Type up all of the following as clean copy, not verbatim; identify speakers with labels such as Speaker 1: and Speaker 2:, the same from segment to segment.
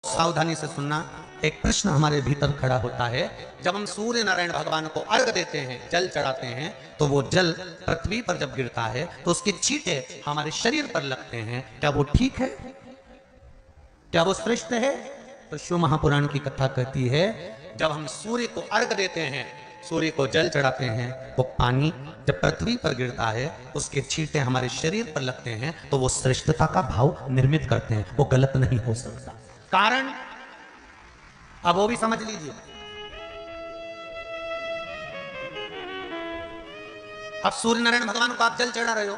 Speaker 1: सावधानी से सुनना। एक प्रश्न हमारे भीतर खड़ा होता है, जब हम सूर्य नारायण भगवान को अर्घ देते हैं, जल चढ़ाते हैं, तो वो जल पृथ्वी पर जब गिरता है तो उसके छींटे हमारे शरीर पर लगते हैं। क्या वो ठीक है? क्या वो श्रेष्ठ है? तो शिव महापुराण की कथा कहती है, जब हम सूर्य को अर्घ देते हैं, सूर्य को जल चढ़ाते हैं, वो पानी जब पृथ्वी पर गिरता है, उसके छींटे हमारे शरीर पर लगते हैं, तो वो श्रेष्ठता का भाव निर्मित करते हैं। वो गलत नहीं हो सकता। कारण अब वो भी समझ लीजिए। अब सूर्य नारायण भगवान को आप जल चढ़ा रहे हो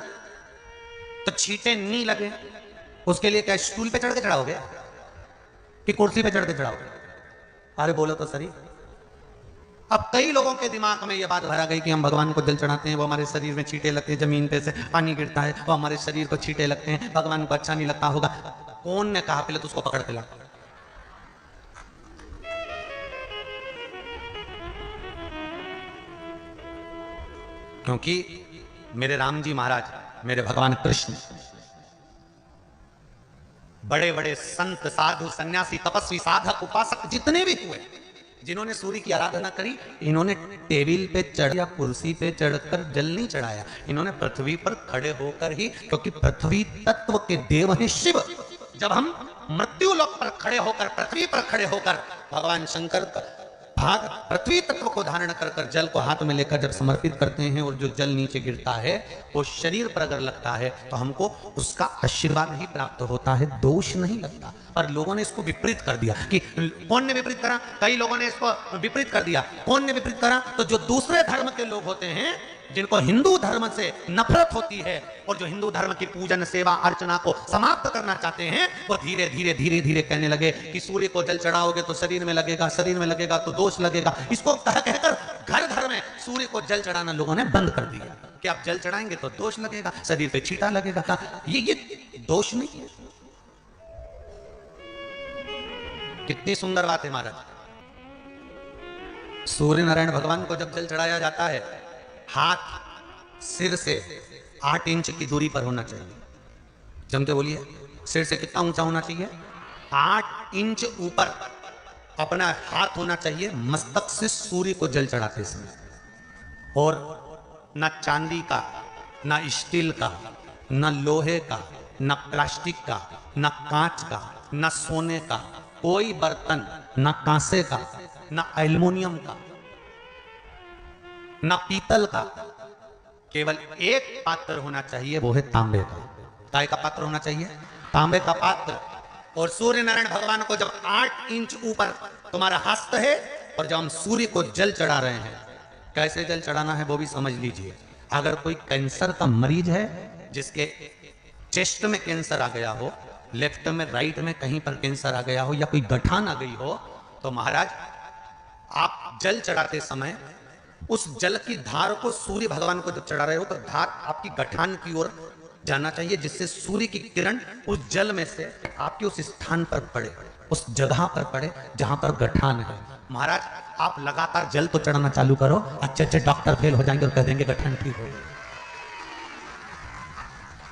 Speaker 1: तो छींटे नहीं लगे, उसके लिए क्या स्टूल पे चढ़ के चढ़ाओगे कि कुर्सी पे चढ़ के चढ़ाओगे? अरे बोलो तो सही। अब कई लोगों के दिमाग में यह बात भरा गई कि हम भगवान को जल चढ़ाते हैं, वो हमारे शरीर में छींटे लगते हैं, जमीन पे से पानी गिरता है, वो हमारे शरीर को छींटे लगते हैं, भगवान को अच्छा नहीं लगता होगा। कौन ने कहा? पहले तो उसको पकड़ के ला। क्योंकि मेरे राम जी महाराज, मेरे भगवान कृष्ण, बड़े बड़े संत, साधु, सन्यासी, तपस्वी, साधक, उपासक जितने भी हुए, जिन्होंने सूर्य की आराधना करी, इन्होंने टेबल पे चढ़ या कुर्सी पे चढ़कर जल नहीं चढ़ाया, इन्होंने पृथ्वी पर खड़े होकर ही, क्योंकि पृथ्वी तत्व के देव हैं शिव। जब हम मृत्यु लोक पर खड़े होकर, पृथ्वी पर खड़े होकर भगवान शंकर भाग पृथ्वी तत्व को धारण कर कर जल को हाथ में लेकर जब समर्पित करते हैं, और जो जल नीचे गिरता है वो शरीर पर अगर लगता है तो हमको उसका आशीर्वाद ही प्राप्त होता है, दोष नहीं लगता। पर लोगों ने इसको विपरीत कर दिया। कि कौन ने विपरीत करा? कई लोगों ने इसको विपरीत कर दिया। कौन ने विपरीत करा? तो जो दूसरे धर्म के लोग होते हैं, जिनको हिंदू धर्म से नफरत होती है और जो हिंदू धर्म की पूजन, सेवा, अर्चना को समाप्त करना चाहते हैं, वो धीरे धीरे धीरे धीरे कहने लगे कि सूर्य को जल चढ़ाओगे तो शरीर में लगेगा, शरीर में लगेगा तो दोष लगेगा। इसको कह कहकर घर घर में सूर्य को जल चढ़ाना लोगों ने बंद कर दिया कि आप जल चढ़ाएंगे तो दोष लगेगा, शरीर पे छींटा लगेगा। ये दोष नहीं है। कितनी सुंदर बात है महाराज। सूर्य नारायण भगवान को जब जल चढ़ाया जाता है, हाथ सिर से 8 इंच की दूरी पर होना चाहिए। जमते बोलिए, सिर से कितना ऊंचा होना चाहिए? 8 इंच ऊपर अपना हाथ होना चाहिए मस्तक से सूर्य को जल चढ़ाते समय। और न चांदी का, न स्टील का, न लोहे का, न प्लास्टिक का, न कांच का, न सोने का कोई बर्तन, न कांसे का, न एल्युमिनियम का, न पीतल का, केवल एक पात्र होना चाहिए, वो है तांबे का। काय का पात्र होना चाहिए? तांबे का पात्र। और सूर्य नारायण भगवान को जब 8 इंच ऊपर तुम्हारा हस्त है, और जब हम सूर्य को जल चढ़ा रहे हैं, कैसे जल चढ़ाना है वो भी समझ लीजिए। अगर कोई कैंसर का मरीज है, जिसके चेस्ट में कैंसर आ गया हो, लेफ्ट में, राइट में कहीं पर कैंसर आ गया हो, या कोई गठान आ गई हो, तो महाराज आप जल चढ़ाते समय उस जल की धार को, सूर्य भगवान को जब चढ़ा रहे हो, तो धार आपकी गठान की ओर जाना चाहिए, जिससे सूर्य की किरण उस जल में से आपके उस स्थान पर पड़े, उस जगह पर पड़े जहां पर गठान है। महाराज आप लगातार जल तो चढ़ाना चालू करो, अच्छे अच्छे डॉक्टर फेल हो जाएंगे और कह देंगे गठान ठीक हो गया।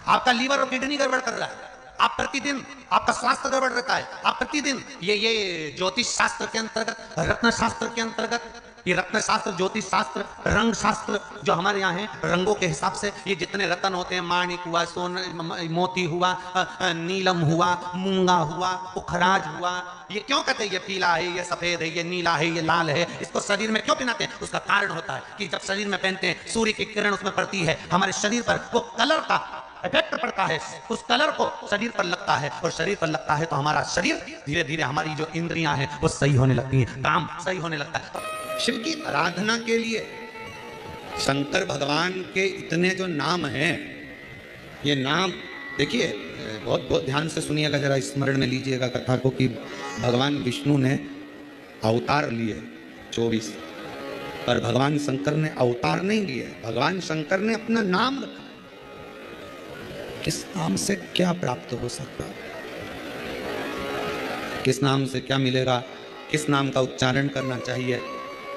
Speaker 1: आपका लीवर और किडनी गड़बड़ कर रहा है, आप प्रतिदिन, आपका स्वास्थ्य गड़बड़ रहता है, आप प्रतिदिन ये ज्योतिष शास्त्र के अंतर्गत, रत्न शास्त्र के अंतर्गत, ये रत्न शास्त्र, ज्योतिष शास्त्र, रंग शास्त्र जो हमारे यहाँ है, रंगों के हिसाब से ये जितने रत्न होते हैं, माणिक हुआ, सोन, मोती हुआ, नीलम हुआ, मूंगा हुआ, पुखराज हुआ, ये क्यों कहते हैं ये पीला है, ये सफेद है, ये नीला है, ये लाल है, इसको शरीर में क्यों पहनाते हैं? उसका कारण होता है कि जब शरीर में पहनते हैं, सूर्य की किरण उसमें पड़ती है, हमारे शरीर पर वो कलर का इफेक्ट पड़ता है, उस कलर को शरीर पर लगता है, और शरीर पर लगता है तो हमारा शरीर धीरे धीरे, हमारी जो इंद्रियां हैं वो सही होने लगती हैं, काम सही होने लगता है। शिव की आराधना के लिए शंकर भगवान के इतने जो नाम हैं, ये नाम देखिए, बहुत बहुत ध्यान से सुनिएगा, जरा स्मरण में लीजिएगा कथा को, कि भगवान विष्णु ने अवतार लिए 24, पर भगवान शंकर ने अवतार नहीं लिए, भगवान शंकर ने अपना नाम रखा। किस नाम से क्या प्राप्त हो सकता है, किस नाम से क्या मिलेगा, किस नाम का उच्चारण करना चाहिए।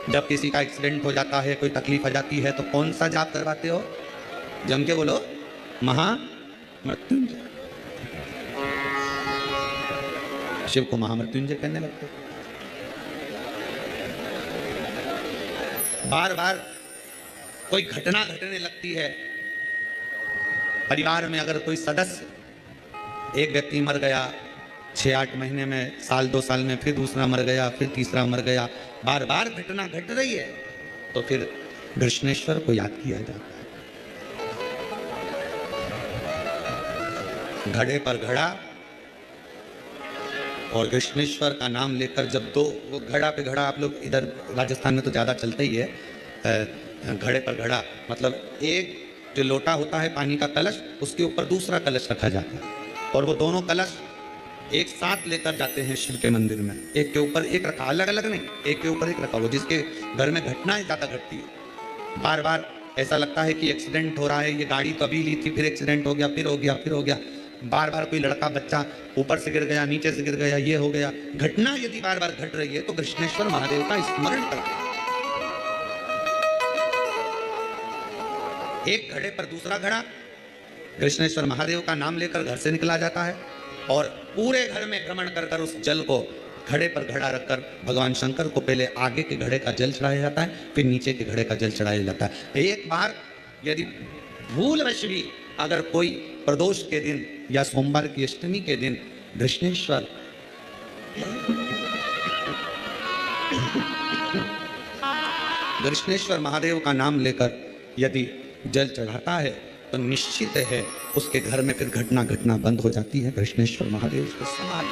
Speaker 1: जब किसी का एक्सीडेंट हो जाता है, कोई तकलीफ आ जाती है, तो कौन सा जाप करवाते हो? जम के बोलो, महामृत्युंजय। शिव को महामृत्युंजय कहने लगते। बार बार कोई घटना घटने लगती है परिवार में, अगर कोई सदस्य, एक व्यक्ति मर गया 6-8 महीने में, साल 2 साल में फिर दूसरा मर गया, फिर तीसरा मर गया, बार बार घटना घट रही है, तो फिर कृष्णेश्वर को याद किया जाता है। घड़े पर घड़ा और कृष्णेश्वर का नाम लेकर जब दो, वो घड़ा पे घड़ा, आप लोग इधर राजस्थान में तो ज़्यादा चलते ही है, घड़े पर घड़ा मतलब एक जो लोटा होता है पानी का कलश, उसके ऊपर दूसरा कलश रखा जाता है और वो दोनों कलश एक साथ लेकर जाते हैं शिव के मंदिर में। एक के ऊपर एक रखा, अलग अलग नहीं, एक के ऊपर एक रखा। वो जिसके घर में घटनाएं ज़्यादा घटती है, बार बार ऐसा लगता है कि एक्सीडेंट हो रहा है, ये गाड़ी तो अभी ली थी, फिर एक्सीडेंट हो गया, फिर हो गया, फिर हो गया, बार बार कोई लड़का बच्चा ऊपर से गिर गया, नीचे से गिर गया, ये हो गया। घटना यदि बार बार घट रही है तो कृष्णेश्वर महादेव का स्मरण करा। एक घड़े पर दूसरा घड़ा, कृष्णेश्वर महादेव का नाम लेकर घर से निकला जाता है और पूरे घर में भ्रमण कर कर उस जल को घड़े पर घड़ा रखकर भगवान शंकर को पहले आगे के घड़े का जल चढ़ाया जाता है, फिर नीचे के घड़े का जल चढ़ाया जाता है। एक बार यदि भूलवश भी अगर कोई प्रदोष के दिन या सोमवार की अष्टमी के दिन कृष्णेश्वर महादेव का नाम लेकर यदि जल चढ़ाता है तो निश्चित है उसके घर में फिर घटना घटना बंद हो जाती है। कृष्णेश्वर महादेव को संभाल।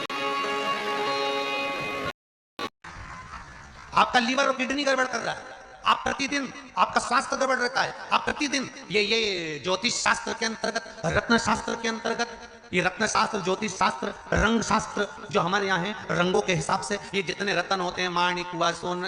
Speaker 1: आपका लीवर और किडनी गड़बड़ कर रहा है, आप प्रतिदिन आपका स्वास्थ्य गड़बड़ रहता है, आप प्रतिदिन ये ज्योतिष शास्त्र के अंतर्गत, रत्न शास्त्र के अंतर्गत, ये रत्न शास्त्र, ज्योतिष शास्त्र, रंग शास्त्र जो हमारे यहाँ है, रंगों के हिसाब से ये जितने रत्न होते हैं, माणिक हुआ, सोन,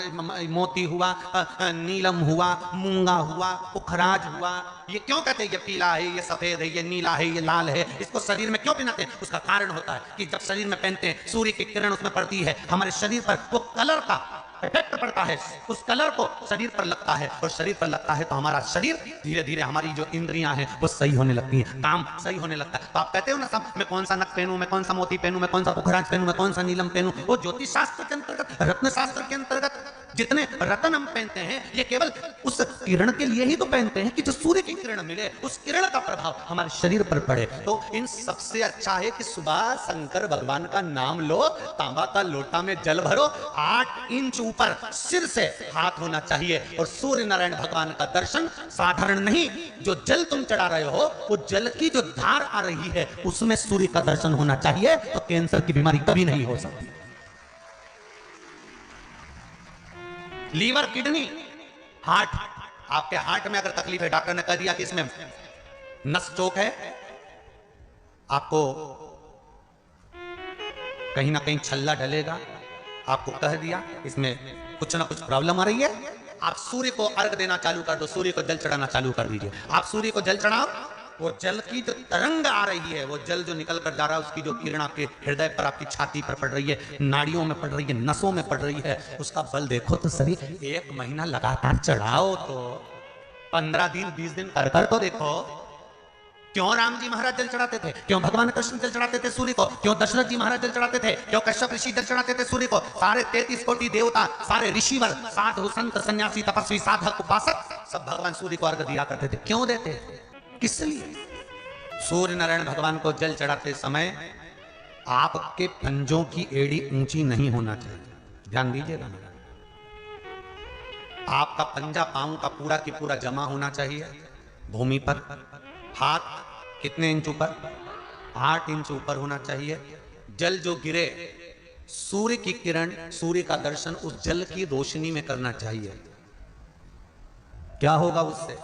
Speaker 1: मोती हुआ, नीलम हुआ, मूंगा हुआ, पुखराज हुआ, ये क्यों कहते हैं ये पीला है, ये सफेद है, ये नीला है, ये लाल है, इसको शरीर में क्यों पहनाते हैं? उसका कारण होता है कि जब शरीर में पहनते हैं सूर्य की किरण उसमें पड़ती है, हमारे शरीर पर वो कलर का इफेक्ट पड़ता है, उस कलर को शरीर पर लगता है और शरीर पर लगता है तो हमारा शरीर धीरे धीरे, हमारी जो इंद्रियां हैं वो सही होने लगती हैं, काम सही होने लगता है। तो आप कहते हो ना सब, मैं कौन सा नक पहनूं, मैं कौन सा मोती पहनूं, मैं कौन सा पुखराज पहनूं, मैं कौन सा नीलम पहनूं, वो ज्योतिष शास्त्र के अंतर्गत, रत्न शास्त्र के अंतर्गत जितने रत्न हम पहनते हैं ये केवल उस किरण के लिए ही तो पहनते हैं कि जो सूर्य की किरण मिले, उस किरण का प्रभाव हमारे शरीर पर पड़े। तो इन सबसे अच्छा है कि सुबह शंकर भगवान का नाम लो, तांबा का लोटा में जल भरो, 8 इंच ऊपर सिर से हाथ होना चाहिए और सूर्य नारायण भगवान का दर्शन साधारण नहीं, जो जल तुम चढ़ा रहे हो वो जल की जो धार आ रही है उसमें सूर्य का दर्शन होना चाहिए, तो कैंसर की बीमारी कभी नहीं हो सकती। लीवर, किडनी, हार्ट, आपके हार्ट में अगर तकलीफ है, डॉक्टर ने कह दिया कि इसमें नस चोक है, आपको कहीं ना कहीं छल्ला डलेगा, आपको कह दिया इसमें कुछ ना कुछ प्रॉब्लम आ रही है, आप सूर्य को अर्घ देना चालू कर दो, सूर्य को जल चढ़ाना चालू कर दीजिए। आप सूर्य को जल चढ़ाओ, वो जल की जो तरंग आ रही है, वो जल जो निकल कर जा रहा है, उसकी जो किरण आपके हृदय पर, आपकी छाती पर पड़ रही है, नाड़ियों में पड़ रही है, नसों में पड़ रही है, उसका बल देखो तो सही। 1 महीना लगातार चढ़ाओ तो 15 दिन 20 दिन कर तो देखो। क्यों राम जी महाराज जल चढ़ाते थे, क्यों भगवान कृष्ण जल चढ़ाते थे सूर्य को, क्यों दशरथ जी महाराज जल चढ़ाते थे, क्यों कश्यप ऋषि जल चढ़ाते थे सूर्य को, सारे 33 कोटि देवता, सारे ऋषिवर, साधु संत सन्यासी तपस्वी साधक उपासक सब भगवान सूर्य को अर्घ दिया करते थे। क्यों देते, किस लिए? सूर्य नारायण भगवान को जल चढ़ाते समय आपके पंजों की एड़ी ऊंची नहीं होना चाहिए, ध्यान दीजिएगा। आपका पंजा पांव का पूरा की पूरा जमा होना चाहिए भूमि पर। हाथ कितने इंच ऊपर? 8 इंच ऊपर होना चाहिए। जल जो गिरे, सूर्य की किरण, सूर्य का दर्शन उस जल की रोशनी में करना चाहिए। क्या होगा उससे?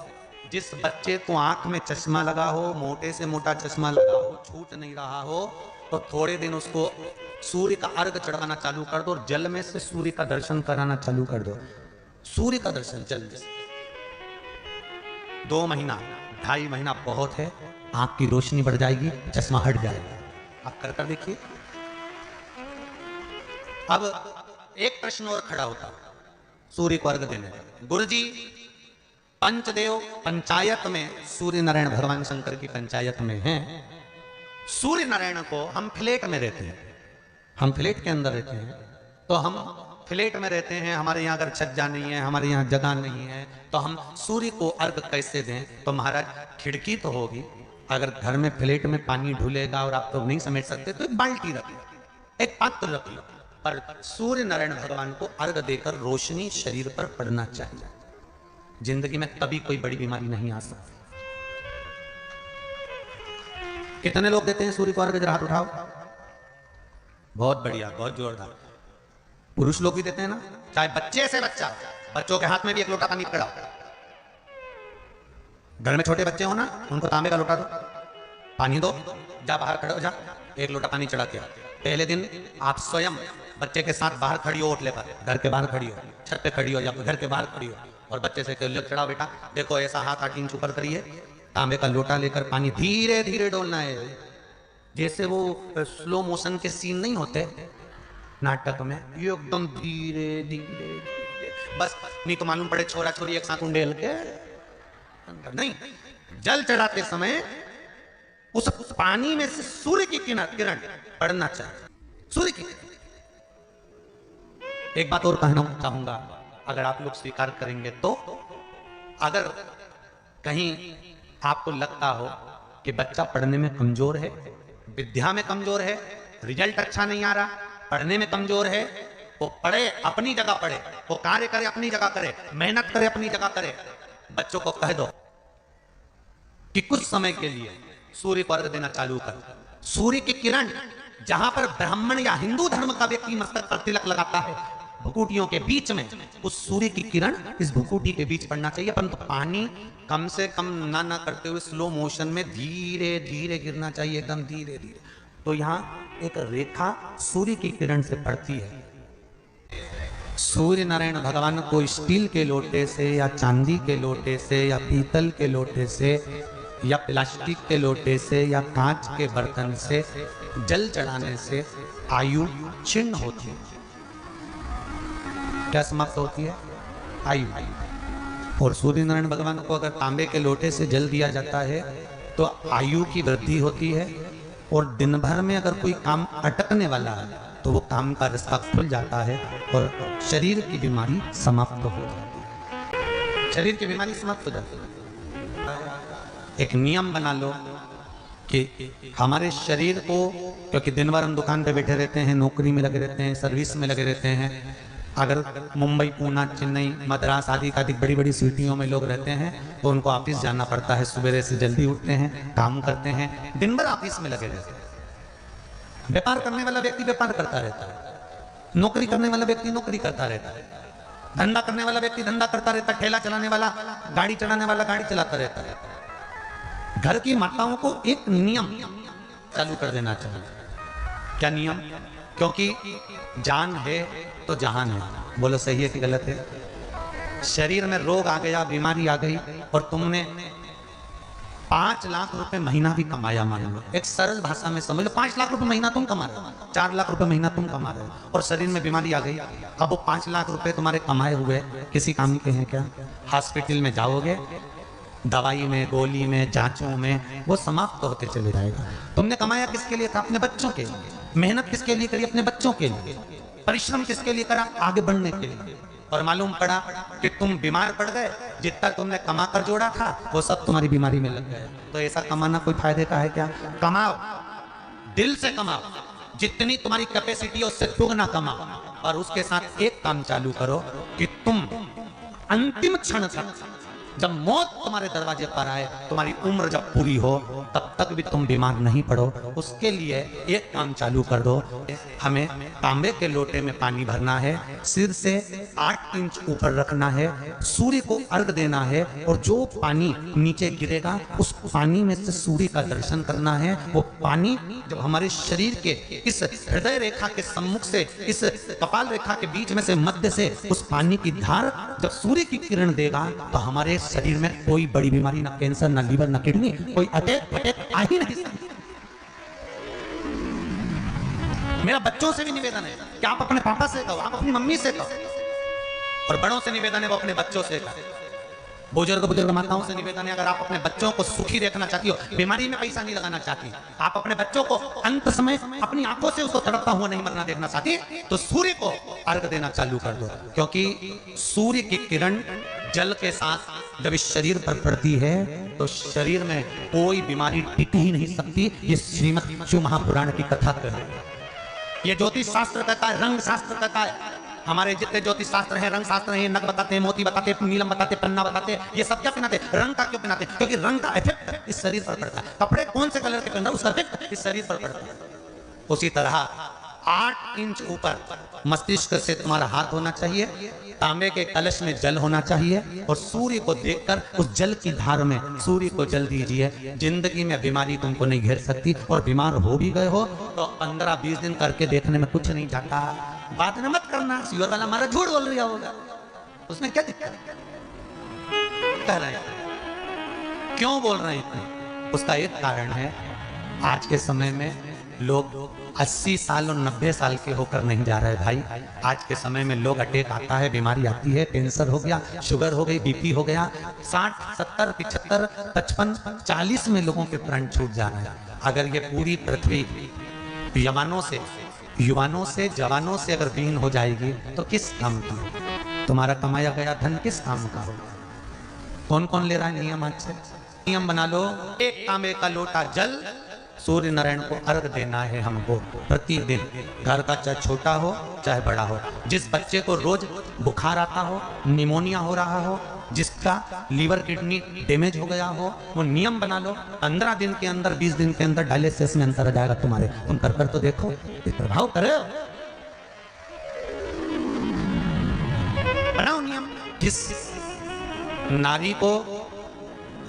Speaker 1: जिस बच्चे को आंख में चश्मा लगा हो, मोटे से मोटा चश्मा लगा हो, छूट नहीं रहा हो, तो थोड़े दिन उसको सूर्य का अर्घ चढ़ाना चालू कर दो और जल में से सूर्य का दर्शन कराना चालू कर दो। सूर्य का दर्शन जल में 2 महीना 2.5 महीना बहुत है, आंख की रोशनी बढ़ जाएगी, चश्मा हट जाएगा। आप कर देखिए। अब एक प्रश्न और खड़ा होता सूर्य को अर्घ देने का। गुरुजी, पंचदेव पंचायत में सूर्य नारायण भगवान शंकर की पंचायत में हैं, सूर्य नारायण को हम फ्लैट में रहते हैं, हम फ्लैट के अंदर रहते हैं, तो हम फ्लैट में रहते हैं, हमारे यहाँ अगर छज्जा नहीं है, हमारे यहाँ जगह नहीं है, तो हम सूर्य को अर्घ कैसे दें? तो महाराज खिड़की तो होगी, अगर घर में फ्लैट में पानी ढुलेगा और आप तो नहीं समेट सकते तो एक बाल्टी रख लो, एक पात्र रख लो, पर सूर्य नारायण भगवान को अर्घ देकर रोशनी शरीर पर पड़ना चाहिए। जिंदगी में कभी कोई बड़ी बीमारी नहीं आ सकती। कितने लोग देते हैं सूर्य को अर्घ? जरा हाथ उठाओ। बहुत बढ़िया, बहुत जोरदार। पुरुष लोग भी देते हैं ना, चाहे बच्चे से बच्चा, बच्चों के हाथ में भी एक लोटा पानी पकड़ाओ। घर में छोटे बच्चे हो ना, उनको तांबे का लोटा दो, पानी दो, जा बाहर खड़े हो, जा एक लोटा पानी चढ़ा के। पहले दिन आप स्वयं बच्चे के साथ बाहर खड़ी हो, ओटले पर, घर के बाहर खड़ी हो, छत पे खड़ी हो या घर के बाहर खड़ी हो, और बच्चे से चढ़ाओ बेटा, देखो ऐसा हाथ 8 इंच ऊपर करिए, तांबे का लोटा लेकर पानी धीरे धीरे डोलना है, जैसे वो स्लो मोशन के सीन नहीं होते नाटक में, ये एकदम धीरे धीरे, बस नहीं तो मालूम पड़े छोरा छोरी एक साथ उंडेल के नहीं। जल चढ़ाते समय उस पानी में से सूर्य की किरण पड़ना चाहिए, सूर्य की। एक बात और कहना चाहूंगा, अगर आप लोग स्वीकार करेंगे तो, अगर कहीं आपको लगता हो कि बच्चा पढ़ने में कमजोर है, विद्या में कमजोर है, रिजल्ट अच्छा नहीं आ रहा, पढ़ने में कमजोर है, वो पढ़े अपनी जगह पढ़े, वो कार्य करे अपनी जगह करे, मेहनत करे अपनी जगह करे। बच्चों को कह दो कि कुछ समय के लिए सूर्य को अर्घ देना चालू कर। सूर्य की किरण जहां पर ब्राह्मण या हिंदू धर्म का व्यक्ति मस्तक पर तिलक लगाता है, भुकुटियों के बीच में उस सूर्य की किरण इस भुकुटी के बीच पड़ना चाहिए, परंतु पानी कम से कम ना करते हुए स्लो मोशन में धीरे धीरे गिरना चाहिए, एकदम धीरे धीरे। तो यहाँ एक रेखा सूर्य की किरण से पड़ती है। सूर्य नारायण भगवान को स्टील के लोटे से या चांदी के लोटे से या पीतल के लोटे से या प्लास्टिक के लोटे से या कांच के बर्तन से जल चढ़ाने से आयु क्षीण होती है। क्या समाप्त होती है? आयु। और सूर्य नारायण भगवान को अगर तांबे के लोटे से जल दिया जाता है तो आयु की वृद्धि होती है, और दिन भर में अगर कोई काम अटकने वाला है तो वो काम का रास्ता खुल जाता है और शरीर की बीमारी समाप्त हो जाती है। शरीर की बीमारी समाप्त हो जाती है। एक नियम बना लो कि हमारे शरीर को, क्योंकि दिन भर हम दुकान पे बैठे रहते हैं, नौकरी में लगे रहते हैं, सर्विस में लगे रहते हैं, अगर मुंबई, पूना, चेन्नई, मद्रास आदि का बड़ी बड़ी सिटियों में लोग रहते हैं तो उनको ऑफिस जाना पड़ता है, सवेरे से जल्दी उठते हैं, काम करते हैं, दिन भर ऑफिस में लगे रहते हैं। व्यापार करने वाला व्यक्ति व्यापार करता रहता है, नौकरी करने वाला व्यक्ति नौकरी करता रहता है, धंधा करने वाला व्यक्ति धंधा करता रहता है, ठेला चलाने वाला, गाड़ी चलाने वाला गाड़ी चलाता रहता है। घर की माताओं को एक नियम चालू कर देना चाहिए। क्या नियम? क्योंकि जान है तो जहान है। बोलो सही है कि गलत है? शरीर में रोग आ गया, बीमारी आ गई, और तुमने 5 लाख रुपए महीना भी कमाया, मान लो, एक सरल भाषा में समझ लो, 5 लाख रुपए महीना तुम कमा रहे हो, 4 लाख रुपए महीना तुम कमा रहे हो, और शरीर में बीमारी आ गई। अब वो 5 लाख रुपए तुम्हारे कमाए हुए किसी काम के हैं क्या? हॉस्पिटल में जाओगे, दवाई में, गोली में, जांचों में वो समाप्त होते चले जाएगा। तुमने कमाया किसके लिए था? अपने बच्चों के लिए। मेहनत किसके लिए करी? अपने बच्चों के लिए। परिश्रम किसके लिए करा? आगे बढ़ने के लिए। और मालूम पड़ा कि तुम बीमार पड़ गए, जितना तुमने कमा कर जोड़ा था वो सब तुम्हारी बीमारी में लग गया। तो ऐसा कमाना कोई फायदे का है क्या? कमाओ, दिल से कमाओ, जितनी तुम्हारी कैपेसिटी है उससे दुगना कमाओ, और उसके साथ एक काम चालू करो कि तुम अंतिम क्षण तक, जब मौत तुम्हारे दरवाजे पर आए, तुम्हारी उम्र जब पूरी हो, तब तक भी तुम बीमार नहीं पड़ो। उसके लिए एक काम चालू कर दो, हमें तांबे के लोटे में पानी भरना है, सिर से 8 इंच ऊपर रखना है, सूर्य को अर्घ देना है, और जो पानी नीचे गिरेगा उस पानी में से सूर्य का दर्शन करना है। वो पानी जब हमारे शरीर के इस हृदय रेखा के सम्मुख से, इस कपाल रेखा के बीच में से, मध्य से उस पानी की धार जब सूर्य की किरण देगा तो हमारे शरीर में कोई बड़ी बीमारी, ना कैंसर, ना लीवर, ना किडनी, कोई अटैक आ ही नहीं सकती। मेरा बच्चों से भी निवेदन है कि आप अपने पापा से कहो, आप अपनी मम्मी से कहो, और बड़ों से निवेदन है वो अपने बच्चों से कहो बुजुर्ग माताओं से निवेदन है, अगर आप अपने बच्चों को सुखी देखना चाहती हो, बीमारी में पैसा नहीं लगाना चाहती, आप अपने बच्चों को अंत समय अपनी आंखों से उसको तड़पता हुआ नहीं मरना देखना चाहती, तो सूर्य को अर्घ देना चालू कर दो। क्योंकि सूर्य की किरण जल के साथ जब इस शरीर पर पड़ती है तो शरीर में कोई बीमारी टिक ही नहीं सकती। ये श्रीमद् शिव महापुराण की कथा है। ये ज्योतिष शास्त्र कहता है, रंग शास्त्र कहता है। हमारे जितने ज्योतिष शास्त्र हैं, रंग शास्त्र हैं, नग बताते हैं, मोती बताते हैं, नीलम बताते हैं, पन्ना बताते हैं, ये सब क्या पहनाते हैं? रंग का क्यों पहनाते हैं? क्योंकि रंग का इफेक्ट इस शरीर पर पड़ता है। कपड़े कौन से कलर के पहन रहे हैं, उसका इफेक्ट इस शरीर पर पड़ता है। उसी तरह 8 इंच ऊपर मस्तिष्क से तुम्हारा हाथ होना चाहिए, तांबे के कलश में जल होना चाहिए, और सूर्य को देखकर उस जल की धार में सूर्य को जल दीजिए। जिंदगी में बीमारी तुमको नहीं घेर सकती, और बीमार हो भी गए हो तो 15-20 दिन करके देखने में कुछ नहीं जाता। बात न मत करना, सीवर वाला हमारा झूठ बोल रहा होगा, उसमें क्या दिक्कत कह रहे हैं, क्यों बोल रहे हैं? उसका एक कारण है, आज के समय में लोग 80 साल और 90 साल के होकर नहीं जा रहे भाई। आज के समय में लोग अटैक आता है, बीमारी आती है, कैंसर हो गया, शुगर हो गई, बीपी हो गया, 60, 70, 75, 55, 40 में लोगों के प्राण छूट जा रहे हैं। अगर ये पूरी पृथ्वी युवानों से जवानों से अगर दीन हो जाएगी तो किस काम का? तुम्हारा कमाया गया धन किस काम का होगा? कौन कौन ले रहा है नियम? आज से नियम बना लो, एक तांबे का लोटा जल सूर्य नारायण को अर्घ देना है हमको प्रतिदिन। घर का चाहे छोटा हो चाहे बड़ा हो, जिस बच्चे को रोज बुखार आता हो, निमोनिया हो रहा हो, जिसका लीवर किडनी डैमेज हो गया हो, वो नियम बना लो, 15 दिन के अंदर 20 दिन के अंदर डायलिसिस में अंतर आ जाएगा तुम्हारे। तुम कर तो देखो, प्रभाव करे, बनाओ नियम। जिस नारी को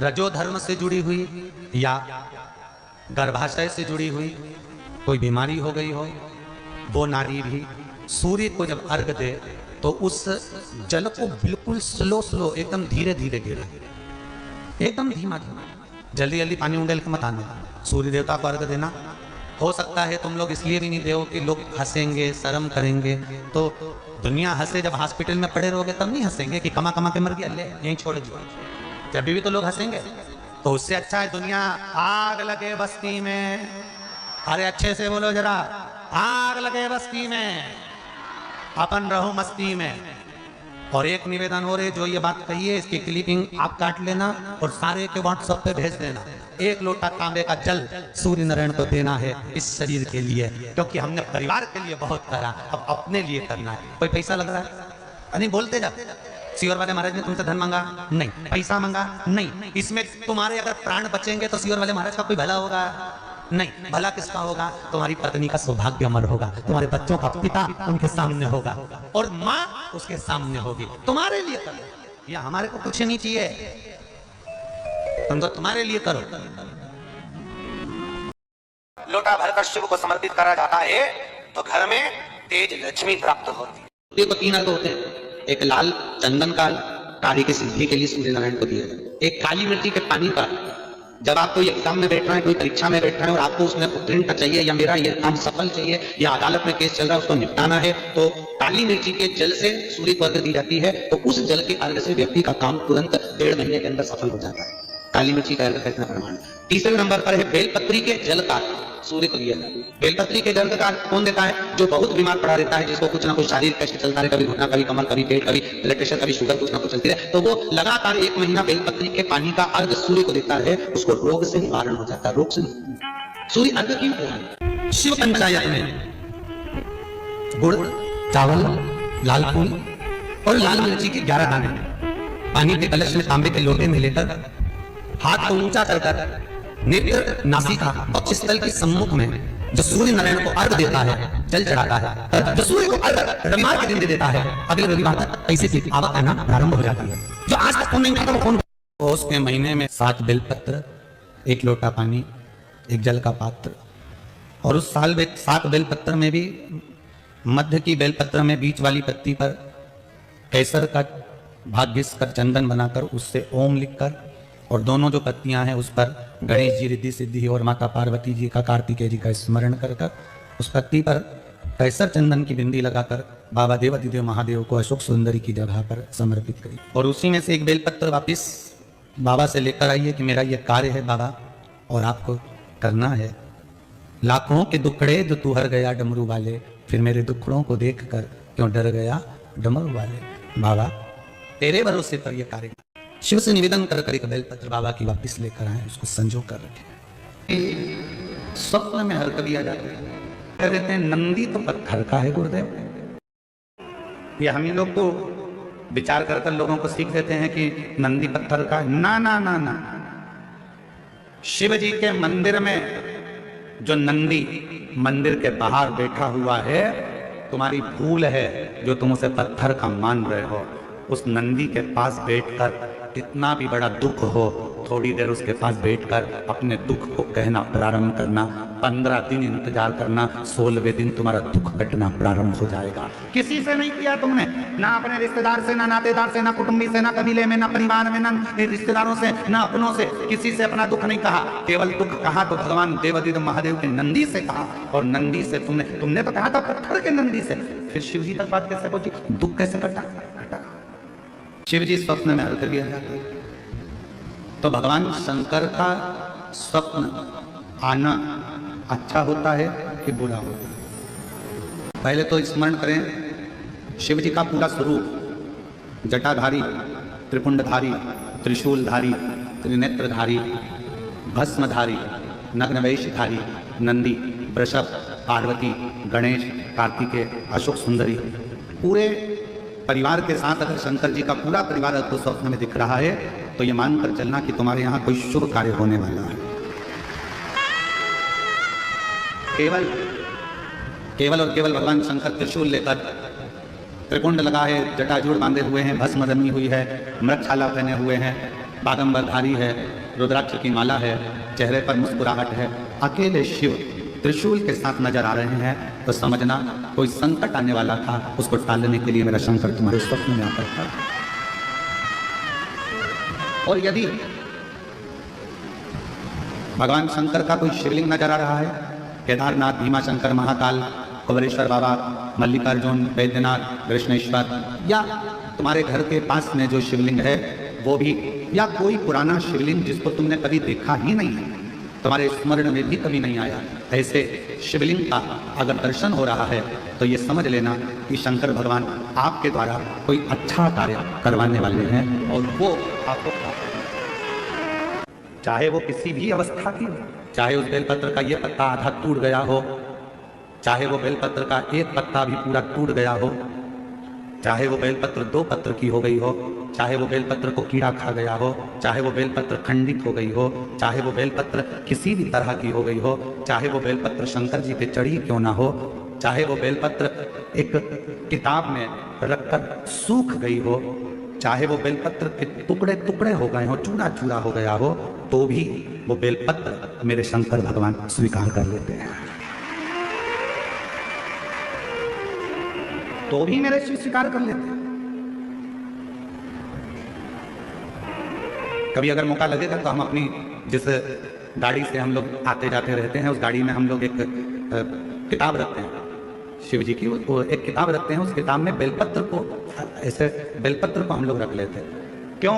Speaker 1: रजो धर्म से जुड़ी हुई या गर्भाशय से जुड़ी हुई कोई बीमारी हो गई हो, वो नारी भी सूर्य को जब अर्घ दे तो उस जल को बिल्कुल स्लो एकदम धीरे धीरे गिरे, एकदम धीमा धीमा, जल्दी जल्दी पानी उंडेल के मत आने। सूर्य देवता को अर्घ देना। हो सकता है तुम लोग इसलिए भी नहीं दो कि लोग हंसेंगे, शर्म करेंगे, तो दुनिया हंसे, जब हॉस्पिटल में पड़े रहोगे तब नहीं हंसेंगे कि कमा कमा के मर गया, ले यहीं छोड़ दिया, जब भी तो लोग हंसेंगे। तो उससे अच्छा है दुनिया आग लगे बस्ती में, अरे अच्छे से बोलो जरा, आग लगे बस्ती में, अपन रहो मस्ती में। और एक निवेदन हो रहे, जो ये बात कही है इसकी क्लिपिंग आप काट लेना और सारे के व्हाट्सएप पे भेज देना। 1 लोटा तांबे का जल सूर्य नारायण को देना है इस शरीर के लिए, क्योंकि हमने परिवार के लिए बहुत करा, अब अपने लिए करना है। कोई पैसा लग रहा है? नहीं बोलते जा, सीवर वाले महाराज ने तुमसे धन मांगा नहीं, पैसा मांगा नहीं, इसमें तुम्हारे अगर प्राण बचेंगे तो सीवर वाले महाराज का कोई भला होगा? नहीं। भला किसका होगा? तुम्हारी पत्नी का सौभाग्य अमर होगा, तुम्हारे बच्चों का पिता उनके सामने होगा, और माँ उसके सामने होगी। तुम्हारे लिए करो, या हमारे को कुछ नहीं चाहिए, तुम तो तुम्हारे लिए करो। लोटा भरकर शिव को समर्पित करा जाता है तो घर में तेज लक्ष्मी प्राप्त होती है। देखो 3 अर्घ होते हैं, एक लाल चंदन का कार्य की सिद्धि के लिए सूर्य नारायण को दिया, एक काली मिट्टी के पानी का, जब आप कोई एग्जाम में बैठ रहे हैं, कोई परीक्षा में बैठ रहे हैं और आपको उसमें उत्तीर्ण चाहिए, या मेरा ये काम सफल चाहिए, या अदालत में केस चल रहा है उसको निपटाना है, तो काली मिर्ची के जल से सूर्य को अर्घ दी जाती है। तो उस जल के अर्घ से व्यक्ति का काम तुरंत 1.5 महीने के अंदर सफल हो जाता है। काली मिर्ची का अर्घ इतना प्रमाण। तीसरे नंबर पर है बेलपत्री के जल का सूर्य को दिया जाता है। बेलपत्री के जल का कौन देता है? जो बहुत बीमार पड़ा रहता है, जिसको कुछ ना कुछ शारीरिक कष्ट चलता है, कभी घुटना, कभी कमर, कभी पेट, कभी ब्लड प्रेशर, कभी शुगर, कुछ ना कुछ चलती है, तो वो लगातार 1 महीना बेलपत्री के पानी का अर्घ सूर्य को देता है, उसको रोग से निवारण हो जाता है। रोग से सूर्य अर्घ क्यों? शिव पंचायत में गुड़, चावल, लाल फूल और लाल मिर्ची के 11 दाने पानी के कलश में तांबे के लोटे में लेकर हाथ को ऊंचा कर नेत्र, नासिका और स्थल के सम्मुख में जो सूर्य नारायण को अर्घ देता है, जल चढ़ाता है, जो सूर्य को अर्घ रविवार के दिन दे देता है, अगले रविवार तक पैसे की आवक आना प्रारंभ हो जाती है। जो आज तक फोन नहीं करता वो फोन, उसके महीने में 7 बेलपत्र, 1 लोटा पानी, 1 जल का पात्र, और उस साल 7 बेलपत्र में भी मध्य की बेलपत्र में बीच वाली पत्ती पर केसर का भाग घिस कर चंदन बनाकर उससे ओम लिखकर, और दोनों जो पत्तियां हैं उस पर गणेश जी, रिद्धि सिद्धि और माता पार्वती जी का, कार्तिकेय जी का स्मरण कर उस पत्ती पर कैसर चंदन की बिंदी लगाकर बाबा देवाधिदेव महादेव को अशोक सुंदरी की जगह पर समर्पित करी और उसी में से एक बेलपत्र वापिस बाबा से लेकर आइए कि मेरा यह कार्य है बाबा और आपको करना है। लाखों के दुखड़े जो तू हर गया डमरू वाले, फिर मेरे दुखड़ों को देखकर क्यों डर गया डमरू वाले। बाबा तेरे भरोसे पर यह कार्य शिव से निवेदन कर कर एक बेलपत्र बाबा की वापिस लेकर आए, उसको संजो कर रखे। स्वप्न में हर कभी आ जाते हैं, कह देते हैं नंदी तो पत्थर का है गुरुदेव। ये हम ही लोग तो विचार कर कर लोगों को सीख देते हैं कि नंदी पत्थर का है। ना ना ना ना, शिव जी के मंदिर में जो नंदी मंदिर के बाहर बैठा हुआ है, तुम्हारी भूल है जो तुम उसे पत्थर का मान रहे हो। उस नंदी के पास बैठकर कितना भी बड़ा दुख हो, थोड़ी देर उसके पास बैठकर अपने दुख को कहना प्रारंभ करना। 15 दिन इंतजार करना, 16वें दिन तुम्हारा दुख कटना प्रारंभ हो जाएगा। किसी से नहीं किया तुमने, ना अपने रिश्तेदार से, ना नातेदार से, ना कुटुंबी से, ना कबीले में, ना परिवार में, ना रिश्तेदारों से, ना अपनों से, किसी से अपना दुख नहीं कहा। केवल दुख कहा तो भगवान देवाधिदेव महादेव के नंदी से कहा। और नंदी से तुमने तो कहा था पत्थर के नंदी से, फिर शिव जी तक बात कैसे पहुंची, दुख कैसे कटा। शिव जी स्वप्न में अर्थ दिया जाता है। तो भगवान शंकर का स्वप्न आना अच्छा होता है कि बुरा होता है। पहले तो स्मरण करें शिव जी का पूरा स्वरूप, जटाधारी, त्रिपुंडधारी, त्रिशूलधारी, त्रिनेत्रधारी, भस्मधारी, नग्नवेशधारी, नंदी, वृषभ, पार्वती, गणेश, कार्तिकेय, अशोक सुंदरी, पूरे परिवार के साथ अगर शंकर जी का पूरा परिवार आपको स्वप्न में दिख रहा है तो ये मानकर चलना कि तुम्हारे यहाँ कोई शुभ कार्य होने वाला है। केवल और केवल भगवान शंकर त्रिशूल लेकर, त्रिपुंड लगा है, जटाजूड़ बांधे हुए हैं, भस्म रमी हुई है, मृगछाला पहने हुए हैं, बागंबरधारी है, रुद्राक्ष की माला है, चेहरे पर मुस्कुराहट है, अकेले शिव त्रिशूल के साथ नजर आ रहे हैं तो समझना कोई संकट आने वाला था, उसको टालने के लिए मेरा शंकर तुम्हारे स्वप्न में आकर था। और यदि भगवान शंकर का कोई शिवलिंग नजर आ रहा है, केदारनाथ, भीमाशंकर, महाकाल, कुबेरेश्वर बाबा, मल्लिकार्जुन, वैद्यनाथ, कृष्णेश्वर, या तुम्हारे घर के पास में जो शिवलिंग है वो भी, या कोई पुराना शिवलिंग जिसको तुमने कभी देखा ही नहीं है, तुम्हारे स्मरण में भी कभी नहीं आया, ऐसे शिवलिंग का अगर दर्शन हो रहा है तो ये समझ लेना कि शंकर भगवान आपके द्वारा कोई अच्छा कार्य करवाने वाले हैं और वो आपको, चाहे वो किसी भी अवस्था की हो, चाहे उस बेलपत्र का ये पत्ता आधा टूट गया हो, चाहे वो बेलपत्र का एक पत्ता भी पूरा टूट गया हो, चाहे वो बेलपत्र 2 पत्र की हो गई हो, चाहे वो बेलपत्र को कीड़ा खा गया हो, चाहे वो बेलपत्र खंडित हो गई हो, चाहे वो बेलपत्र किसी भी तरह की हो गई हो, चाहे वो बेलपत्र शंकर जी पे चढ़ी क्यों ना हो, चाहे वो बेलपत्र एक किताब में रखकर सूख गई हो, चाहे वो बेलपत्र के टुकड़े टुकड़े हो गए हो, चूड़ा चूड़ा हो गया हो, तो भी वो बेलपत्र मेरे शंकर भगवान स्वीकार कर लेते हैं, तो भी मेरे शिव स्वीकार कर लेते हैं। कभी अगर मौका लगेगा तो हम अपनी जिस गाड़ी से हम लोग आते जाते रहते हैं, उस गाड़ी में हम लोग एक किताब रखते हैं शिव जी की, वो एक किताब रखते हैं, उस किताब में बेलपत्र को, ऐसे बेलपत्र को हम लोग रख लेते हैं। क्यों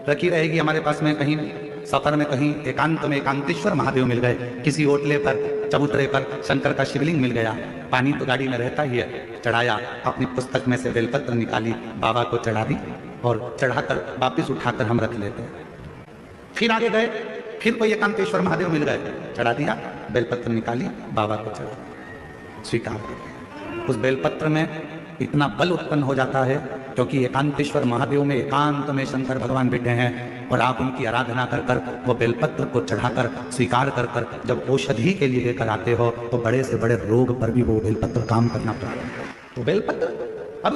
Speaker 1: रखी रहेगी हमारे पास में? कहीं सफर में, कहीं एकांत में एकांतेश्वर महादेव मिल गए, किसी होटले पर, चबूतरे पर शंकर का शिवलिंग मिल गया, पानी तो गाड़ी में रहता ही है, चढ़ाया, अपनी पुस्तक में से बेलपत्र निकाली, बाबा को चढ़ा दी और चढ़ाकर वापिस उठाकर हम रख लेते हैं। फिर आगे गए, फिर कोई एकांतेश्वर महादेव मिल गए, चढ़ा दिया, बेलपत्र निकाली, बाबा को चढ़ा, स्वीकार कर। उस बेलपत्र में इतना बल उत्पन्न हो जाता है क्योंकि एकांतेश्वर महादेव में एकांत में शंकर भगवान बैठे हैं और आप उनकी आराधना कर कर वो बेलपत्र को चढ़ाकर स्वीकार कर कर जब औषधि के लिए लेकर आते हो तो बड़े से बड़े रोग पर भी वो बेलपत्र काम करना प्रारंभ। तो बेलपत्र, अब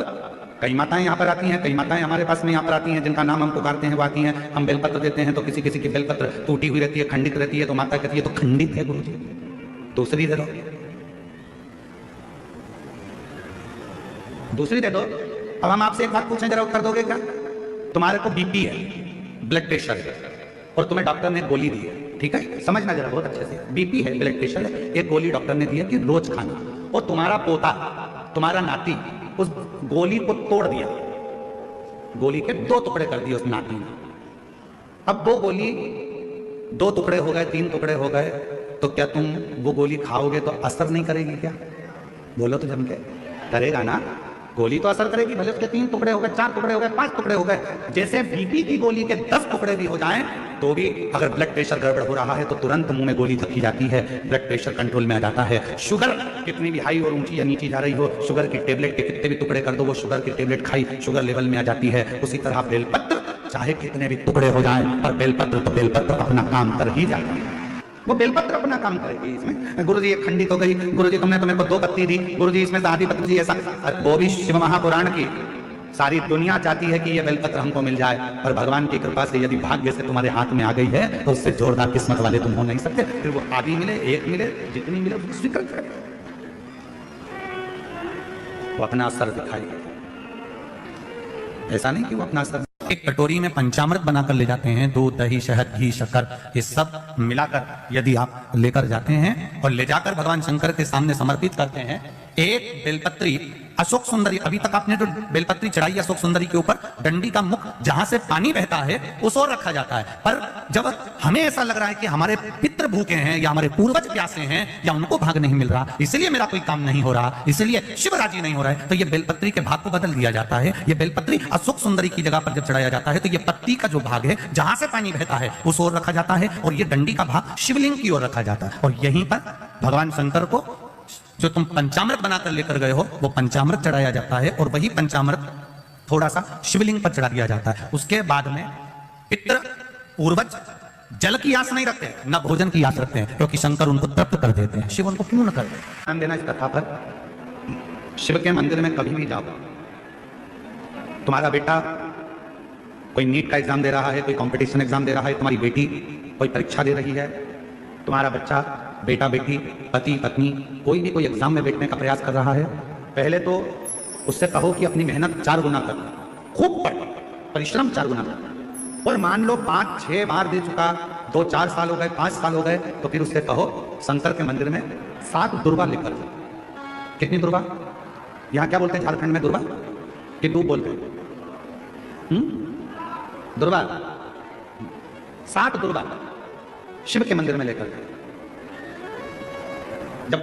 Speaker 1: कई माताएं यहाँ पर आती हैं, कई माताएं हमारे पास में यहाँ पर आती हैं जिनका नाम हम पुकारते हैं, वो आती हैं, हम बेलपत्र देते हैं तो किसी किसी की बेलपत्र टूटी हुई रहती है, खंडित रहती है, तो माता कहती है तो खंडित है गुरु जी, दूसरी दे दो, दूसरी दे दो। अब हम आपसे एक बात पूछें, जरा उत्तर दोगे क्या? तुम्हारे को बीपी है, ब्लड प्रेशर है, और तुम्हें डॉक्टर ने गोली दी है, ठीक है, समझना जरा बहुत अच्छे से, बीपी है, ब्लड प्रेशर है, एक गोली डॉक्टर ने दी है कि रोज खाना, वो तुम्हारा पोता, तुम्हारा नाती उस गोली को तोड़ दिया, गोली के 2 टुकड़े कर दिए उस नाती ने। अब वो गोली 2 टुकड़े हो गए, 3 टुकड़े हो गए, तो क्या तुम वो गोली खाओगे तो असर नहीं करेगी क्या? बोलो तो जम के, करेगा ना? गोली तो असर करेगी, भले उसके 3 टुकड़े हो गए, 4 टुकड़े हो गए, 5 टुकड़े हो गए। जैसे बीपी की गोली के 10 टुकड़े भी हो जाएं तो भी अगर ब्लड प्रेशर गड़बड़ हो रहा है तो तुरंत मुंह में गोली धक्की जाती है, ब्लड प्रेशर कंट्रोल में आ जाता है। शुगर कितनी भी हाई और ऊंची या नीची जा रही हो, शुगर की टेबलेट के कितने भी टुकड़े कर दो, वो शुगर की टेबलेट खाई शुगर लेवल में आ जाती है। उसी तरह बेलपत्र चाहे कितने भी टुकड़े हो जाएं, पर बेलपत्र तो बेलपत्र अपना काम कर ही जाती है, वो बेलपत्र अपना काम करेगी। इसमें गुरुजी एक खंडित हो गई, गुरुजी तुमने तुम्हें को 2 पत्ती दी, गुरुजी इसमें आधी पत्ती जी ऐसा, वो भी शिव महापुराण की सारी दुनिया चाहती है कि ये बेलपत्र हमको मिल जाए, पर भगवान की कृपा से यदि भाग्य से तुम्हारे हाथ में आ गई है तो उससे जोरदार किस्मत वाले तुम हो नहीं सकते। फिर वो आधी मिले, 1 मिले, जितनी मिले उसको स्वीकार करें, वो अपना असर दिखाएगा। ऐसा नहीं कि वो अपना असर, एक कटोरी में पंचामृत बनाकर ले जाते हैं, दूध, दही, शहद, घी, शक्कर, ये सब मिलाकर यदि आप लेकर जाते हैं और ले जाकर भगवान शंकर के सामने समर्पित करते हैं, एक बेलपत्री अशोक सुंदरी, अभी तक आपने जो बेलपत्री चढ़ाई अशोक सुंदरी के ऊपर, डंडी का मुख जहां से पानी बहता है उस ओर रखा जाता है। पर जब हमें ऐसा लग रहा है कि हमारे पितृ भूखे हैं या हमारे पूर्वज प्यासे हैं या उनको भाग नहीं मिल रहा, इसलिए मेरा कोई काम नहीं हो रहा, इसलिए शिवराजी नहीं हो रहा है, तो ये बेलपत्री के भाग को बदल दिया जाता है। ये बेलपत्री अशोक सुंदरी की जगह पर जब चढ़ाया जाता है तो ये पत्ती का जो भाग है जहां से पानी बहता है उस ओर रखा जाता है, और ये डंडी का भाग शिवलिंग की ओर रखा जाता है। और यहीं पर भगवान शंकर को जो तुम पंचामृत बनाकर लेकर गए हो वो पंचामृत चढ़ाया जाता है, और वही पंचामृत थोड़ा सा शिवलिंग पर चढ़ा दिया जाता है। उसके बाद में पितृ पूर्वज जल की आस नहीं रखते, न भोजन की आस रखते हैं, क्योंकि शंकर उनको तृप्त कर देते हैं, शिव उनको पूर्ण कर देते हैं। ध्यान देना इस कथा पर। शिव के मंदिर में कभी भी जाओ, तुम्हारा बेटा कोई नीट का एग्जाम दे रहा है, कोई कंपटीशन एग्जाम दे रहा है, तुम्हारी बेटी कोई परीक्षा दे रही है, तुम्हारा बच्चा, बेटा बेटी, पति पत्नी कोई भी कोई एग्जाम में बैठने का प्रयास कर रहा है, पहले तो उससे कहो कि अपनी मेहनत 4 गुना कर, खूब पढ़, परिश्रम 4 गुना कर। और मान लो 5-6 बार दे चुका, 2-4 साल हो गए, 5 साल हो गए, तो फिर उससे कहो शंकर के मंदिर में 7 दुर्वा लेकर। कितनी दुर्वा? यहाँ क्या बोलते हैं झारखंड में? दुर्वा कि दूब बोलते हैं? दुर्वा, 7 दुर्वा शिव के मंदिर में लेकर। जब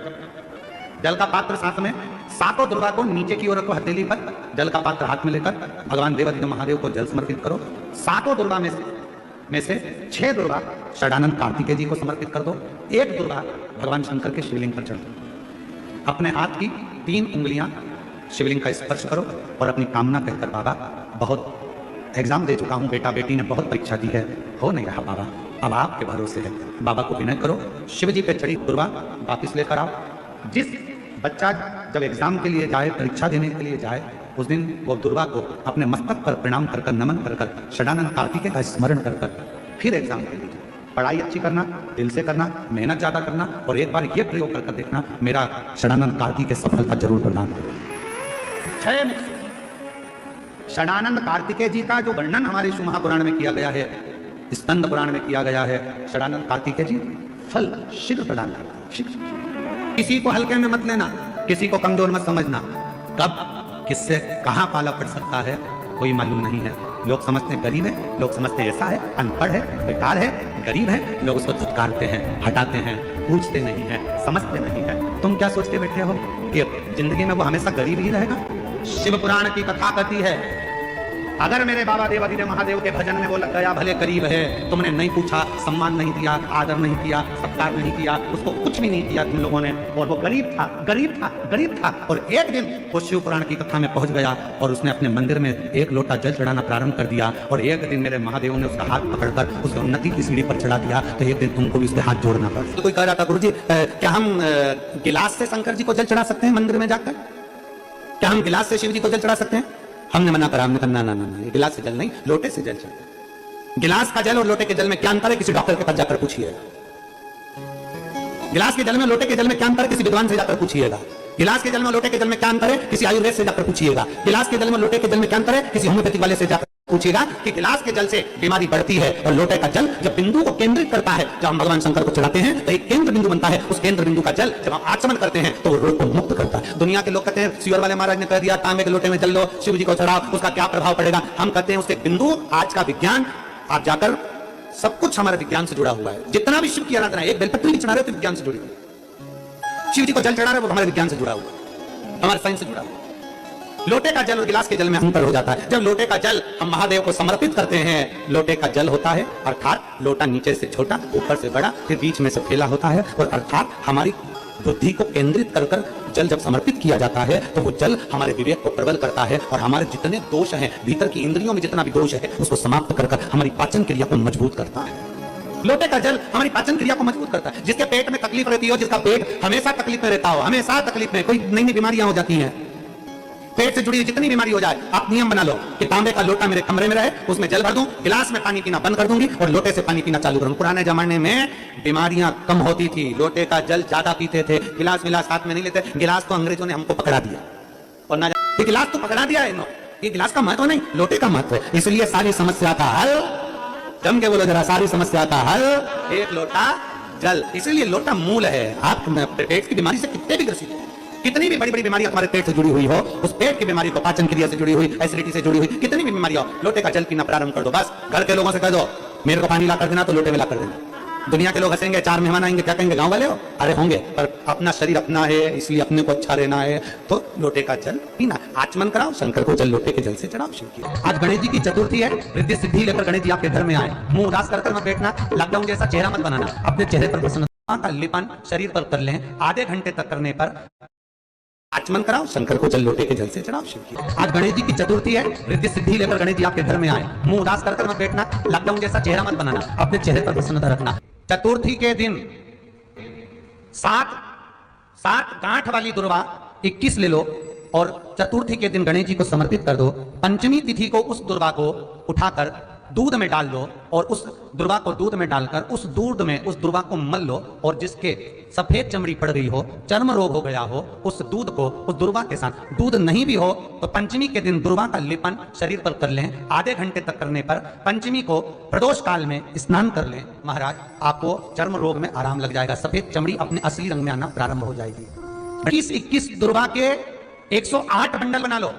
Speaker 1: जल का पात्र साथ में, 7 दुर्गा को नीचे की ओर रखो, हथेली पर जल का पात्र हाथ में लेकर भगवान देवादिदेव महादेव को जल समर्पित करो। 7 दुर्गा में से 6 दुर्गा षडानंद कार्तिकेय जी को समर्पित कर दो, 1 दुर्गा भगवान शंकर के शिवलिंग पर चढ़ दो। अपने हाथ की 3 उंगलियां शिवलिंग का स्पर्श करो और अपनी कामना कहकर, बाबा बहुत एग्जाम दे चुका हूं, बेटा बेटी ने बहुत परीक्षा दी है, हो नहीं रहा बाबा, अब आपके भरोसे है। बाबा को विनय करो, शिव जी पे चढ़ी दुर्वा वापिस लेकर आओ। जिस बच्चा जब एग्जाम के लिए जाए, परीक्षा देने के लिए जाए, उस दिन वो दुर्वा को अपने मस्तक पर प्रणाम कर कर, नमन कर कर, षडानंद कार्तिकेय का स्मरण कर कर फिर एग्जाम के लिए पढ़ाई अच्छी करना, दिल से करना, मेहनत ज्यादा करना, और एक बार ये प्रयोग कर देखना, मेरा षडानंद कार्तिकेय सफलता जरूर प्रदान करेगा। षडानंद कार्तिकेय जी का जो वर्णन हमारे शिव महापुराण में किया गया है, स्कंद पुराण में किया गया है, षडानंद कार्तिकेय जी फल शीघ्र प्रदान करते हैं। किसी को हल्के में मत लेना, किसी को कमजोर मत समझना, कब किससे कहां पाला पड़ सकता है कोई मालूम नहीं है। लोग समझते हैं गरीब है, लोग समझते हैं ऐसा है, अनपढ़ है, बेकार है, गरीब है, लोग उसको धुतकारते हैं, हटाते हैं, पूछते नहीं है, समझते नहीं है। तुम क्या सोचते बैठे हो कि जिंदगी में वो हमेशा गरीब ही रहेगा? शिव पुराण की कथा कहती है, अगर मेरे बाबा देवादिदेव महादेव के भजन में वो लग गया, भले गरीब है, तुमने नहीं पूछा, सम्मान नहीं दिया, आदर नहीं किया, सत्कार नहीं किया, उसको कुछ भी नहीं किया तुम लोगों ने, और वो गरीब था, गरीब था, गरीब था, और एक दिन वो शिव पुराण की कथा में पहुंच गया और उसने अपने मंदिर में 1 लोटा जल चढ़ाना प्रारंभ कर दिया, और एक दिन मेरे महादेव ने उसका हाथ पकड़कर उसको उन्नति की सीढ़ी पर चढ़ा दिया, तो एक दिन तुमको भी उसके हाथ जोड़ना पड़ा। तो कोई कह रहा था, गुरुजी क्या हम गिलास से शंकर जी को जल चढ़ा सकते हैं मंदिर में जाकर? क्या हम गिलास से शिव जी को जल चढ़ा सकते हैं? हमने मना करा, हमने कहा ना ना ना, गिलास से जल नहीं, लोटे से जल चढ़े। गिलास का जल और लोटे के जल में क्या अंतर है? किसी डॉक्टर के पास जाकर पूछिएगा। गिलास के जल में लोटे के जल में क्या अंतर है? किसी विद्वान से जाकर पूछिएगा। गिलास के जल में लोटे के जल में क्या अंतर है? किसी आयुर्वेद से जाकर पूछिएगा। गिलास के जल में लोटे के जल में क्या अंतर है? किसी होम्योपैथिक वाले से जाकर पूछेगा कि गिलास के जल से बीमारी बढ़ती है और लोटे का जल जब बिंदु को केंद्रित करता है, जब हम भगवान शंकर को चढ़ाते हैं तो एक केंद्र बिंदु बनता है, उस केंद्र बिंदु का जल जब हम आचमन करते हैं तो वो रोग को मुक्त करता है। दुनिया के लोग कहते हैं सीवर वाले महाराज ने कह दिया तांबे के लोटे में जल लो, शिव जी को चढ़ाओ, उसका क्या प्रभाव पड़ेगा। हम कहते हैं उसके बिंदु, आज का विज्ञान, आप जाकर सब कुछ हमारे विज्ञान से जुड़ा हुआ है। जितना भी शिव की आराधना है, एक बेलपत्री भी चढ़ा रहे हो तो विज्ञान से जुड़ी हुई है। शिव जी को जल चढ़ा रहे हो वो हमारे विज्ञान से जुड़ा हुआ है, हमारे साइंस से जुड़ा हुआ है। लोटे का जल और गिलास के जल में अंतर हो जाता है। जब लोटे का जल हम महादेव को समर्पित करते हैं, लोटे का जल होता है अर्थात लोटा नीचे से छोटा ऊपर से बड़ा फिर बीच में से फैला होता है, और अर्थात हमारी बुद्धि को केंद्रित कर कर जल जब समर्पित किया जाता है तो वो जल हमारे विवेक को प्रबल करता है और हमारे जितने दोष हैं, भीतर की इंद्रियों में जितना भी दोष है उसको समाप्त कर कर हमारी पाचन क्रिया को मजबूत करता है। लोटे का जल हमारी पाचन क्रिया को मजबूत करता है। जिसके पेट में तकलीफ रहती हो, जिसका पेट हमेशा तकलीफ में रहता हो, हमेशा तकलीफ में, कोई नई नई बीमारियां हो जाती हैं, पेट से जुड़ी जितनी बीमारी हो जाए, आप नियम बना लो कि तांबे का लोटा मेरे कमरे में रहे, उसमें जल भर दूं, गिलास में पानी पीना बंद कर दूंगी और लोटे से पानी पीना चालू करूंगी। पुराने जमाने में बीमारियां कम होती थी, लोटे का जल ज्यादा पीते थे, गिलास विलास हाथ में नहीं लेते। गिलास तो अंग्रेजों ने हमको पकड़ा दिया, और ना ये गिलास तो पकड़ा दिया है, ये गिलास का महत्व नहीं, लोटे का महत्व है। इसलिए सारी समस्या का हल, जम के बोलो जरा, सारी समस्या का हल एक लोटा जल। इसलिए लोटा मूल है। आप पेट की बीमारी से कितने भी ग्रसित हो, कितनी भी बड़ी बड़ी बीमारी हमारे पेट से जुड़ी हुई हो, उस पेट की बीमारी को पाचन क्रिया से जुड़ी हुई, एसिडिटी से जुड़ी हुई, कितनी भी बीमारी हो, लोटे का जल पीना प्रारंभ कर दो। बस घर के लोगों से कह दो मेरे को पानी ला कर देना, तो लोटे में ला कर देना। दुनिया के लोग हंसेंगे, 4 मेहमान आएंगे, क्या कहेंगे, गांव वाले हो? अरे होंगे, पर अपना शरीर अपना है, इसलिए अपने को अच्छा रहना है, तो लोटे का जल पीना। आचमन कराओ, शंकर को जल लोटे के जल से चढ़ाओ। शिव की आज गणेश जी की चतुर्थी है, रिद्धि सिद्धि लेकर गणेश जी आपके घर में आए। मुंह उदास कर मत बैठना, लॉकडाउन जैसा चेहरा मत बनाना, अपने चेहरे पर प्रसन्नता का लेपन शरीर पर कर लें। आधे घंटे तक करने पर आचमन कराओ, शंकर को जल लोटे के जल से चढ़ाओ। शिव की आज गणेश जी की चतुर्थी है, रिद्धि सिद्धि लेकर गणेश जी आपके घर में आए। मुंह उदास कर मत बैठना, लॉकडाउन जैसा चेहरा मत बनाना, अपने चेहरे पर प्रसन्नता रखना। चतुर्थी के दिन 7 गांठ वाली दुर्वा 21 ले लो और चतुर्थी के दिन गणेश जी को समर्पित कर दो। पंचमी तिथि को उस दुर्वा को उठाकर दूध में डाल दो और उस दुर्वा को दूध में डालकर उस दूध में उस दुर्वा को मल लो, और जिसके सफेद चमड़ी पड़ गई हो, चर्म रोग हो गया हो, उस दूध को उस दुर्वा के साथ, दूध नहीं भी हो तो पंचमी के दिन दुर्वा का लेपन शरीर पर कर लें। आधे घंटे तक करने पर पंचमी को प्रदोष काल में स्नान कर लें। महाराज आपको चर्म रोग में आराम लग जाएगा, सफेद चमड़ी अपने असली रंग में आना प्रारंभ हो जाएगी। 21 दुर्वा के 108 बंडल बना लो।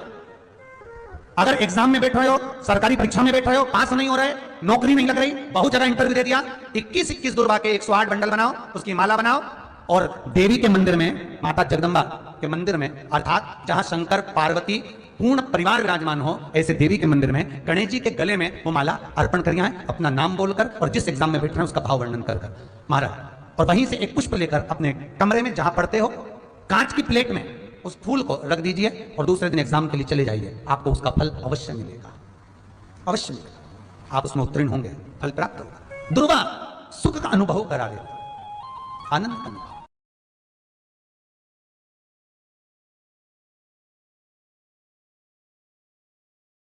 Speaker 1: अगर एग्जाम में बैठे हो, सरकारी परीक्षा में बैठे हो, पास नहीं हो रहे, नौकरी नहीं लग रही, बहुत जगह इंटरव्यू दे दिया, 21 दुर्वा के 108 बंडल बनाओ, उसकी माला बनाओ और देवी के मंदिर में, माता जगदम्बा के मंदिर में, अर्थात जहां शंकर पार्वती पूर्ण परिवार विराजमान हो, ऐसे देवी के मंदिर में गणेश जी के गले में वो माला अर्पण कर आए, अपना नाम बोलकर और जिस एग्जाम में बैठ रहे हैं उसका भाव वर्णन कर महाराज। और वहीं से एक पुष्प लेकर अपने कमरे में जहां पढ़ते हो, कांच की प्लेट में उस फूल को रख दीजिए और दूसरे दिन एग्जाम के लिए चले जाइए। आपको उसका फल अवश्य मिलेगा, अवश्य मिलेगा, आप उसमें उत्तीर्ण होंगे, फल प्राप्त होगा। दुर्वा सुख का अनुभव करा देगा, आनंद का अनुभव।